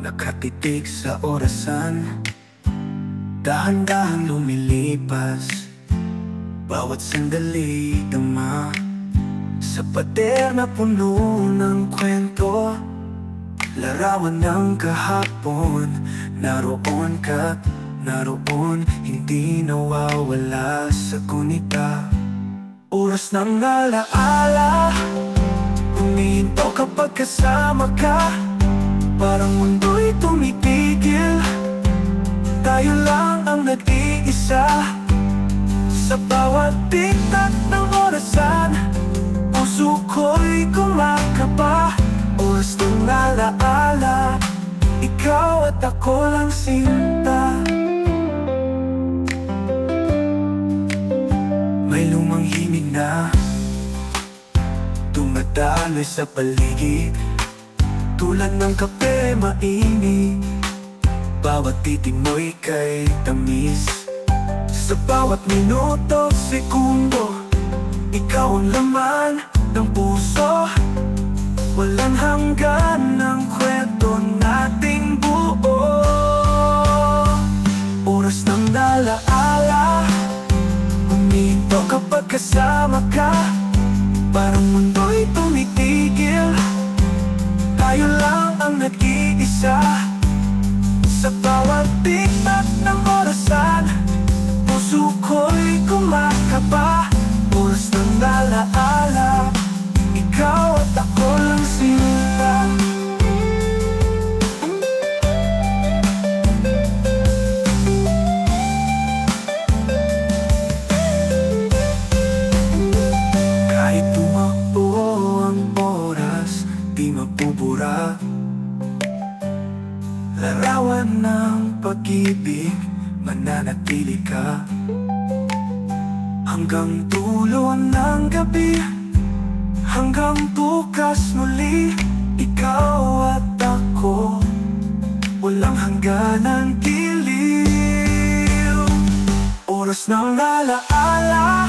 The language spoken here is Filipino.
nakatitig sa orasan, dahan-dahan lumilipas, bawat sandali dama sa pader na puno ng kwento. Larawan ng kahapon, naroon ka't naroon, hindi nawawala sa gunita. Oras ng alaala, humihinto kapag kasama ka. Parang mundo'y tumitigil, tayo lang ang nag-iisa. Sa bawat tiktak ng orasan, puso ko'y kumakaba. Oras ng alaala, ikaw at ako lang sinta. May lumang himig na dumadaloy sa paligid, tulad ng kape mainit. Bawat titig mo'y kay tamis, sa bawat minuto, segundo, ikaw ang laman ng puso. Walang hanggan ng kwento nating buo. Oras ng alaala, huminto kapag kasama ka. Parang mundo'y tumitigil, tayo lang ang nag-iisa. Sa bawat tiktak ng orasan, puso ko'y kumakaba. Oras ng alaala, ikaw at ako lang sila. Kahit tumakbo ang oras, di mabubura. Larawan ng pag-ibig, mananatili ka. Hanggang dulo ng gabi, hanggang bukas muli, ikaw at ako, walang hangganang giliw. Oras ng alaala,